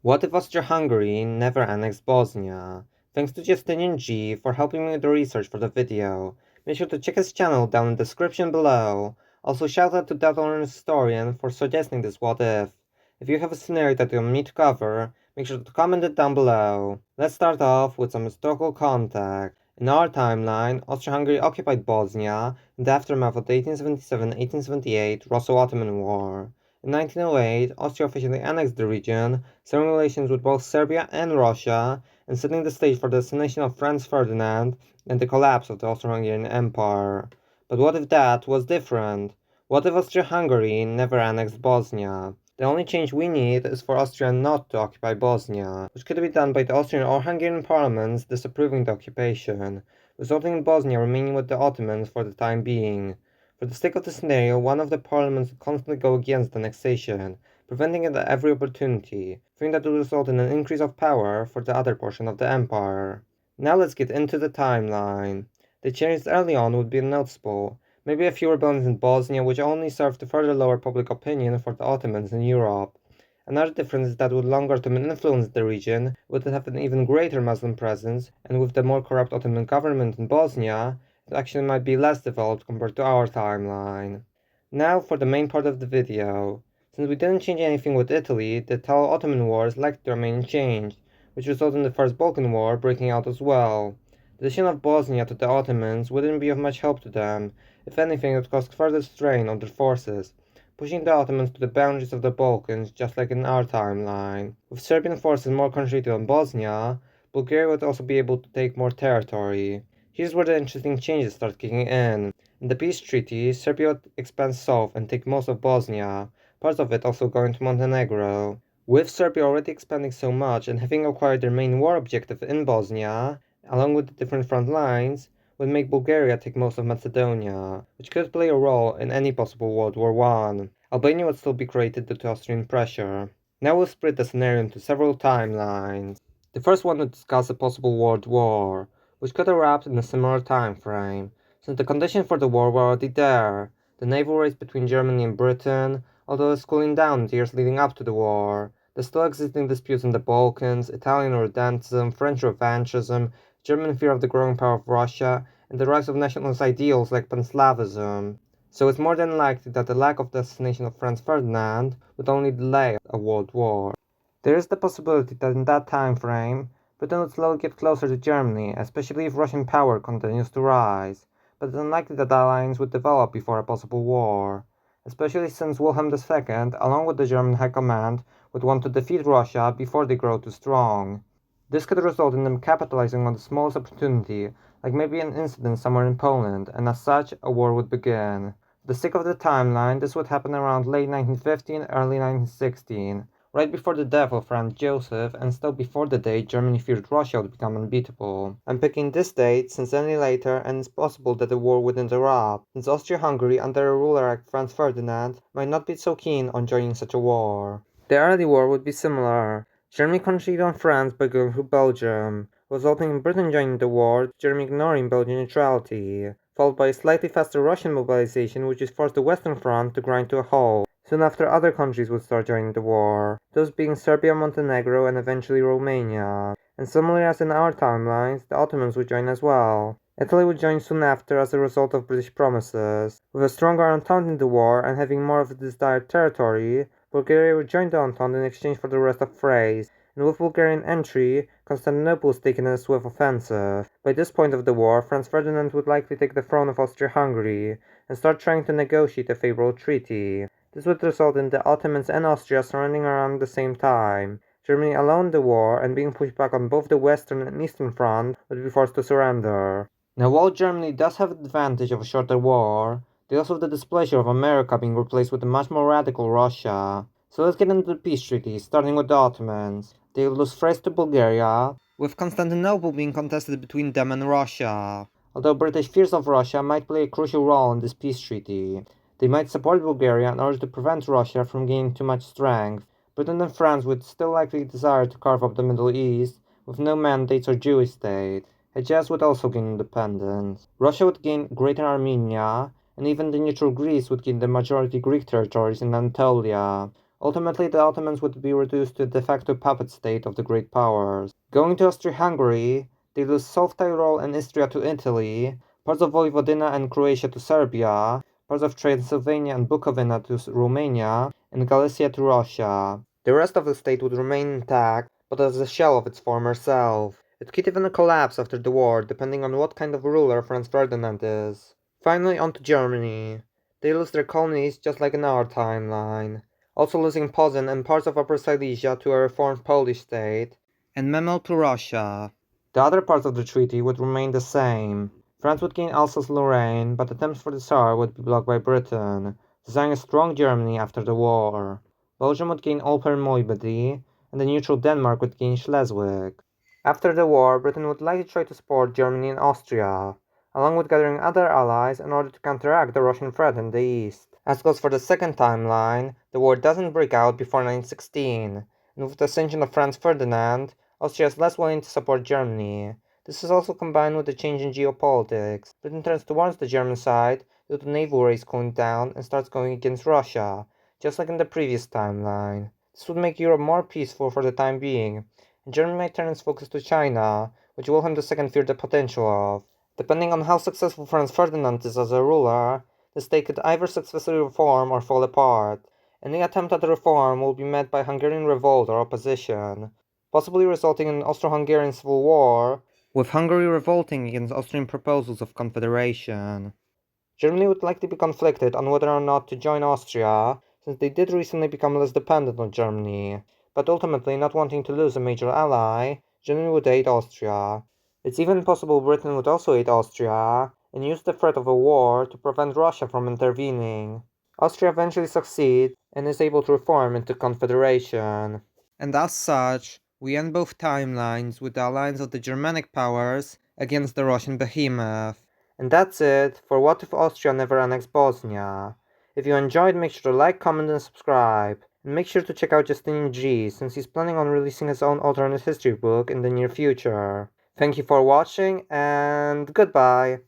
What if Austria-Hungary never annexed Bosnia? Thanks to Justinian G for helping me with the research for the video. Make sure to check his channel down in the description below. Also shout out to that honest historian for suggesting this what if. If you have a scenario that you want me to cover, make sure to comment it down below. Let's start off with some historical context. In our timeline, Austria-Hungary occupied Bosnia in the aftermath of the 1877-1878 Russo-Ottoman War. In 1908, Austria officially annexed the region, severing relations with both Serbia and Russia, and setting the stage for the assassination of Franz Ferdinand and the collapse of the Austro-Hungarian Empire. But what if that was different? What if Austria-Hungary never annexed Bosnia? The only change we need is for Austria not to occupy Bosnia, which could be done by the Austrian or Hungarian parliaments disapproving the occupation, resulting in Bosnia remaining with the Ottomans for the time being. For the sake of the scenario, one of the parliaments would constantly go against annexation, preventing it at every opportunity, fearing that it would result in an increase of power for the other portion of the empire. Now let's get into the timeline. The changes early on would be noticeable. Maybe a few rebellions in Bosnia, which only served to further lower public opinion for the Ottomans in Europe. Another difference is that with longer Ottoman influence in the region, would have an even greater Muslim presence, and with the more corrupt Ottoman government in Bosnia, it actually might be less developed compared to our timeline. Now for the main part of the video. Since we didn't change anything with Italy, the Italo-Ottoman War is likely to remain unchanged, which resulted in the First Balkan War breaking out as well. The addition of Bosnia to the Ottomans wouldn't be of much help to them. If anything, it would cause further strain on their forces, pushing the Ottomans to the boundaries of the Balkans just like in our timeline. With Serbian forces more concentrated on Bosnia, Bulgaria would also be able to take more territory. Here's where the interesting changes start kicking in. In the peace treaty, Serbia would expand south and take most of Bosnia, part of it also going to Montenegro. With Serbia already expanding so much and having acquired their main war objective in Bosnia, along with the different front lines, would make Bulgaria take most of Macedonia, which could play a role in any possible World War I. Albania would still be created due to Austrian pressure. Now we'll split the scenario into several timelines. The first one would discuss a possible world war, which could erupt in a similar time frame, since the conditions for the war were already there. The naval race between Germany and Britain, although it's cooling down in the years leading up to the war. The still existing disputes in the Balkans, Italian redentism, French revanchism, German fear of the growing power of Russia, and the rise of nationalist ideals like Pan-Slavism. So it's more than likely that the lack of the assassination of Franz Ferdinand would only delay a world war. There is the possibility that in that time frame, Britain would slowly get closer to Germany, especially if Russian power continues to rise, but it's unlikely that the alliance would develop before a possible war, especially since Wilhelm II, along with the German High Command, would want to defeat Russia before they grow too strong. This could result in them capitalizing on the smallest opportunity, like maybe an incident somewhere in Poland, and as such, a war would begin. For the sake of the timeline, this would happen around late 1915, early 1916. Right before the death of Franz Joseph, and still before the date Germany feared Russia would become unbeatable. I'm picking this date since any later and it's possible that the war would interrupt, since Austria-Hungary under a ruler like Franz Ferdinand might not be so keen on joining such a war. The early war would be similar. Germany concentrated on France by going through Belgium, resulting in Britain joining the war, Germany ignoring Belgian neutrality, followed by a slightly faster Russian mobilization which is forced the Western Front to grind to a halt. Soon after, other countries would start joining the war, those being Serbia, Montenegro, and eventually Romania. And similarly as in our timelines, the Ottomans would join as well. Italy would join soon after as a result of British promises. With a stronger Entente in the war and having more of the desired territory, Bulgaria would join the Entente in exchange for the rest of Thrace, and with Bulgarian entry, Constantinople was taken in a swift offensive. By this point of the war, Franz Ferdinand would likely take the throne of Austria-Hungary and start trying to negotiate a favorable treaty. This would result in the Ottomans and Austria surrendering around the same time. Germany alone in the war and being pushed back on both the Western and Eastern Front would be forced to surrender. Now while Germany does have the advantage of a shorter war, they also have the displeasure of America being replaced with a much more radical Russia. So let's get into the peace treaty, starting with the Ottomans. They will lose Thrace to Bulgaria, with Constantinople being contested between them and Russia. Although British fears of Russia might play a crucial role in this peace treaty. They might support Bulgaria in order to prevent Russia from gaining too much strength. Britain and France would still likely desire to carve up the Middle East, with no mandates or Jewish state. Hejaz would also gain independence. Russia would gain Greater Armenia, and even the neutral Greece would gain the majority Greek territories in Anatolia. Ultimately, the Ottomans would be reduced to a de facto puppet state of the great powers. Going to Austria-Hungary, they lose South Tyrol and Istria to Italy, parts of Vojvodina and Croatia to Serbia, parts of Transylvania and Bukovina to Romania, and Galicia to Russia. The rest of the state would remain intact, but as a shell of its former self. It could even collapse after the war, depending on what kind of ruler Franz Ferdinand is. Finally, on to Germany. They lose their colonies just like in our timeline, also losing Posen and parts of Upper Silesia to a reformed Polish state, and Memel to Russia. The other parts of the treaty would remain the same. France would gain Alsace-Lorraine, but attempts for the Tsar would be blocked by Britain, designing a strong Germany after the war. Belgium would gain Alper-Moybedy, and the neutral Denmark would gain Schleswig. After the war, Britain would likely try to support Germany and Austria, along with gathering other allies in order to counteract the Russian threat in the east. As goes for the second timeline, the war doesn't break out before 1916, and with the ascension of Franz Ferdinand, Austria is less willing to support Germany. This is also combined with the change in geopolitics. Britain turns towards the German side due to naval race cooling down and starts going against Russia, just like in the previous timeline. This would make Europe more peaceful for the time being, and Germany might turn its focus to China, which Wilhelm II feared the potential of. Depending on how successful Franz Ferdinand is as a ruler, the state could either successfully reform or fall apart. Any attempt at reform will be met by Hungarian revolt or opposition, possibly resulting in an Austro-Hungarian civil war, with Hungary revolting against Austrian proposals of confederation. Germany would likely be conflicted on whether or not to join Austria, since they did recently become less dependent on Germany, but ultimately not wanting to lose a major ally, Germany would aid Austria. It's even possible Britain would also aid Austria, and use the threat of a war to prevent Russia from intervening. Austria eventually succeeds, and is able to reform into confederation. And as such, we end both timelines with the alliance of the Germanic powers against the Russian behemoth. And that's it for What If Austria Never Annexed Bosnia. If you enjoyed, make sure to like, comment, and subscribe. And make sure to check out Justinian G, since he's planning on releasing his own alternate history book in the near future. Thank you for watching, and goodbye!